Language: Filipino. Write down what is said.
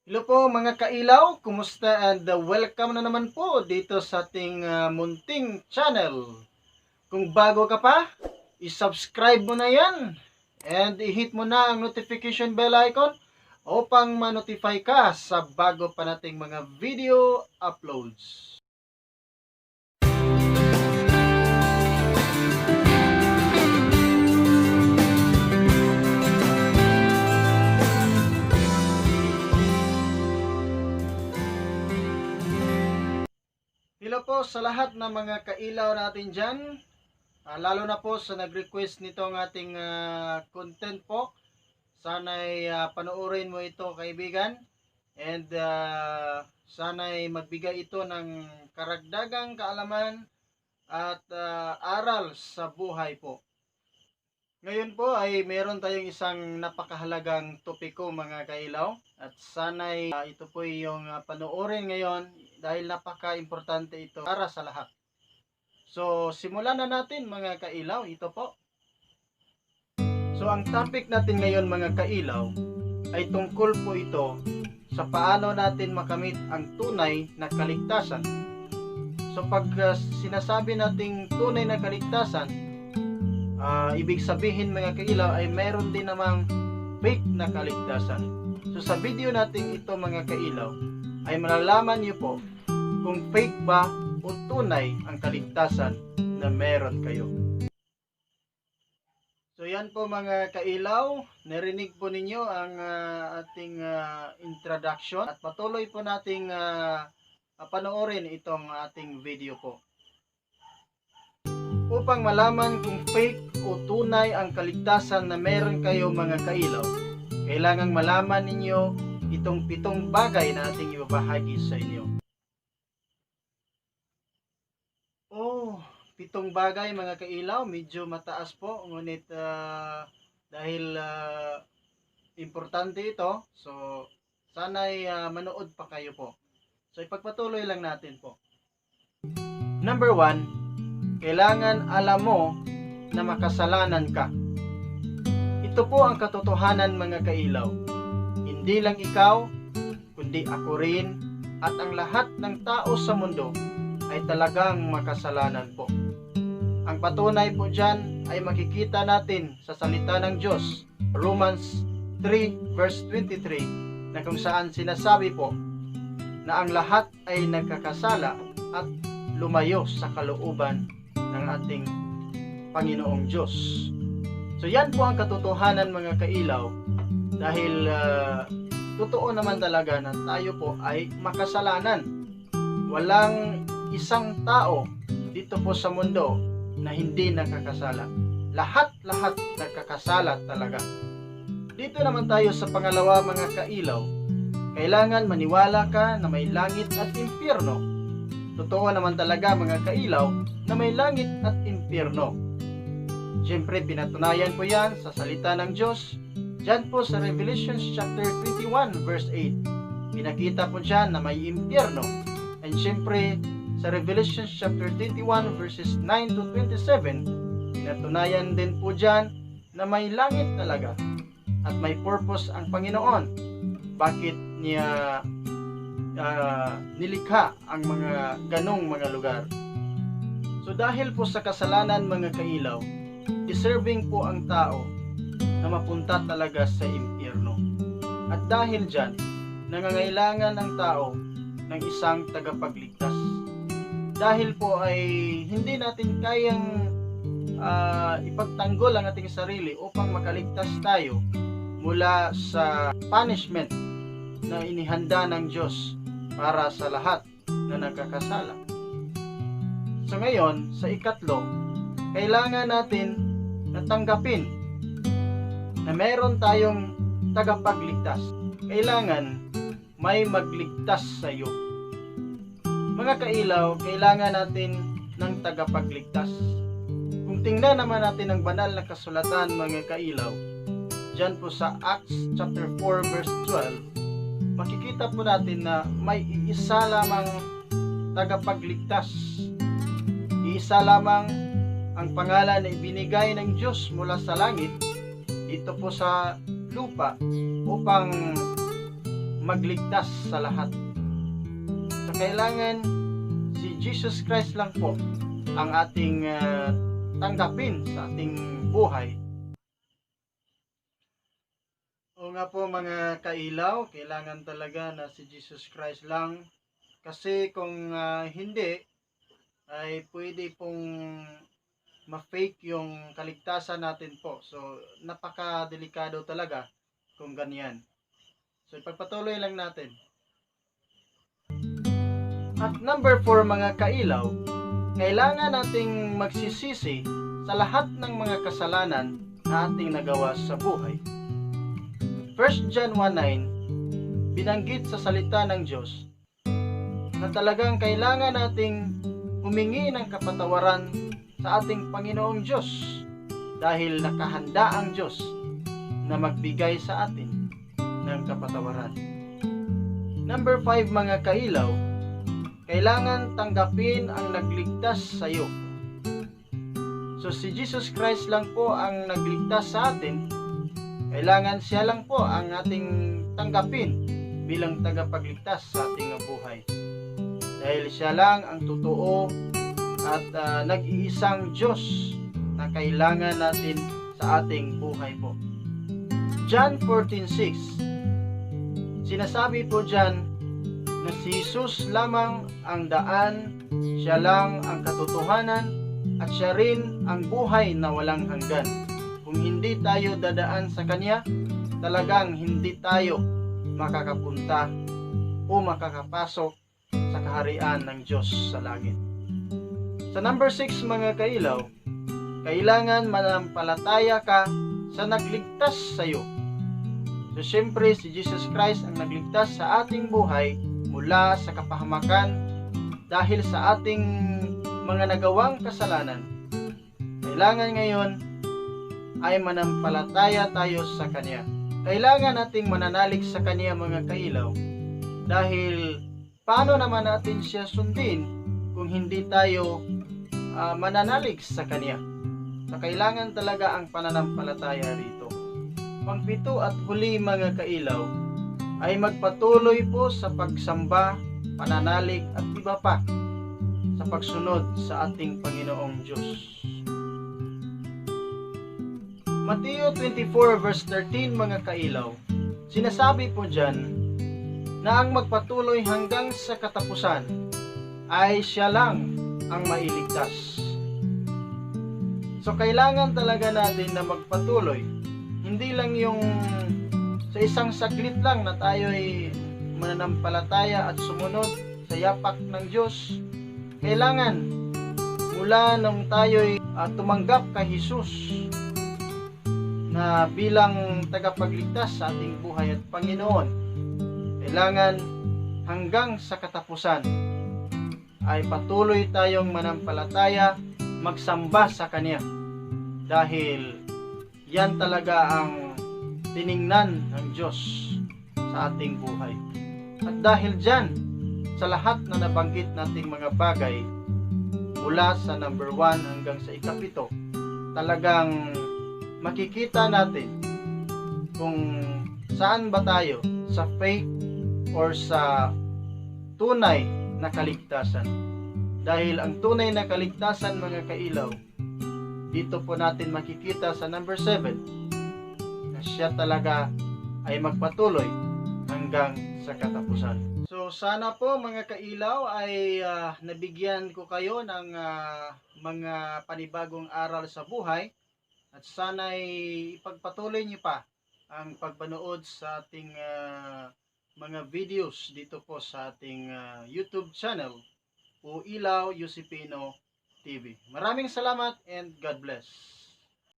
Hello po mga kailaw, kumusta and welcome na naman po dito sa ating munting channel. Kung bago ka pa, i-subscribe mo na yan and i-hit mo na ang notification bell icon upang ma-notify ka sa bago pa nating mga video uploads. Hello po sa lahat ng mga kailaw natin dyan. Lalo na po sa nag-request nitong ating content po. Sana'y panoorin mo ito kaibigan. And sana'y magbigay ito ng karagdagang kaalaman at aral sa buhay po. Ngayon po ay meron tayong isang napakahalagang topiko mga kailaw. At sana'y ito po yung panoorin ngayon dahil napaka-importante ito para sa lahat. So, simulan na natin mga kailaw. Ito po. So, ang topic natin ngayon mga kailaw ay tungkol po ito sa paano natin makamit ang tunay na kaligtasan. So, pag sinasabi nating tunay na kaligtasan, ibig sabihin mga kailaw ay meron din namang fake na kaligtasan. So, sa video natin ito mga kailaw, ay malalaman niyo po kung fake ba o tunay ang kaligtasan na meron kayo. So yan po mga kailaw, narinig po ninyo ang ating introduction at patuloy po nating panoorin itong ating video po. Upang malaman kung fake o tunay ang kaligtasan na meron kayo mga kailaw, kailangang malaman ninyo itong 7 bagay na ating ibabahagi sa inyo. Oh, 7 bagay mga kailaw, medyo mataas po, ngunit dahil importante ito, so sana'y manood pa kayo po. So ipagpatuloy lang natin po. Number 1, kailangan alam mo na makasalanan ka. Ito po ang katotohanan mga kailaw. Hindi lang ikaw, kundi ako rin at ang lahat ng tao sa mundo ay talagang makasalanan po. Ang patunay po dyan ay makikita natin sa salita ng Diyos, Romans 3 verse 23, na kung saan sinasabi po na ang lahat ay nagkakasala at lumayo sa kalooban ng ating Panginoong Diyos. So yan po ang katotohanan mga kailaw, dahil totoo naman talaga na tayo po ay makasalanan. Walang isang tao dito po sa mundo na hindi nakakasala. Lahat nakakasala talaga. Dito naman tayo sa pangalawa mga kailaw. Kailangan maniwala ka na may langit at impyerno. Totoo naman talaga mga kailaw na may langit at impyerno. Siyempre pinatunayan po yan sa salita ng Diyos. Diyan po sa Revelation chapter 21 verse 8. Pinakita po diyan na may impyerno. And siyempre sa Revelation chapter 21 verses 9 to 27, pinatunayan din po diyan na may langit talaga at may purpose ang Panginoon. Bakit niya nilikha ang mga ganong mga lugar? So dahil po sa kasalanan mga kailaw, deserving po ang tao na mapunta talaga sa impyerno. At dahil dyan, nangangailangan ng tao ng isang tagapagligtas. Dahil po ay hindi natin kayang ipagtanggol ang ating sarili upang makaligtas tayo mula sa punishment na inihanda ng Diyos para sa lahat na nagkakasala. So ngayon, sa ikatlo, kailangan natin natanggapin na meron tayong tagapagligtas. Kailangan may magligtas sa iyo. Mga kailaw, kailangan natin ng tagapagligtas. Kung tingnan naman natin ang banal na kasulatan mga kailaw, dyan po sa Acts chapter 4 verse 12, makikita po natin na may iisa lamang tagapagligtas. Iisa lamang ang pangalan na ibinigay ng Diyos mula sa langit dito po sa lupa upang magligtas sa lahat. So kailangan si Jesus Christ lang po ang ating tanggapin sa ating buhay. O nga po mga kailaw, kailangan talaga na si Jesus Christ lang, kasi kung hindi ay pwede pong ma-fake yung kaligtasan natin po. So napaka-delikado talaga kung ganyan. So ipagpatuloy lang natin. At number 4 mga kailaw, kailangan nating magsisisi sa lahat ng mga kasalanan na ating nagawa sa buhay. 1 John 1:9 binanggit sa salita ng Diyos na talagang kailangan nating humingi ng kapatawaran sa ating Panginoong Diyos dahil nakahanda ang Diyos na magbigay sa atin ng kapatawaran. Number 5 mga kailaw, kailangan tanggapin ang nagligtas sa iyo. So si Jesus Christ lang po ang nagligtas sa atin. Kailangan siya lang po ang ating tanggapin bilang tagapagligtas sa ating buhay. Dahil siya lang ang totoo at nag-iisang Diyos na kailangan natin sa ating buhay po. John 14:6, sinasabi po dyan na si Jesus lamang ang daan, siya lang ang katotohanan, at siya rin ang buhay na walang hanggan. Kung hindi tayo dadaan sa Kanya, talagang hindi tayo makakapunta o makakapasok sa kaharian ng Diyos sa langit. Sa number 6 mga kailaw, kailangan manampalataya ka sa nagligtas sa iyo. So syempre si Jesus Christ ang nagligtas sa ating buhay mula sa kapahamakan dahil sa ating mga nagawang kasalanan. Kailangan ngayon ay manampalataya tayo sa Kanya. Kailangan nating mananalig sa Kanya mga kailaw, dahil paano naman natin siya sundin kung hindi tayo mananalig sa Kanya? So kailangan talaga ang pananampalataya rito. Pang-7 at huli mga kailaw ay magpatuloy po sa pagsamba, pananalig at iba pa sa pagsunod sa ating Panginoong Diyos. Mateo 24 verse 13 mga kailaw, sinasabi po dyan na ang magpatuloy hanggang sa katapusan ay siya lang ang mailigtas. So kailangan talaga natin na magpatuloy, hindi lang yung sa isang saglit lang na tayo ay mananampalataya at sumunod sa yapak ng Diyos. Kailangan mula nung tayo ay tumanggap kay Jesus na bilang tagapagligtas sa ating buhay at Panginoon, kailangan hanggang sa katapusan ay patuloy tayong manampalataya, magsamba sa Kanya, dahil yan talaga ang tiningnan ng Diyos sa ating buhay. At dahil dyan, sa lahat na nabanggit nating mga bagay, mula sa number 1 hanggang sa 7, talagang makikita natin kung saan ba tayo, sa faith or sa tunay na kaligtasan. Dahil ang tunay na kaligtasan mga kailaw, dito po natin makikita sa number 7 na siya talaga ay magpatuloy hanggang sa katapusan. So sana po mga kailaw ay nabigyan ko kayo ng mga panibagong aral sa buhay, at sana ay ipagpatuloy niyo pa ang pagpanood sa ating mga videos dito po sa ating YouTube channel o Ilaw Yusipino TV. Maraming salamat and God bless.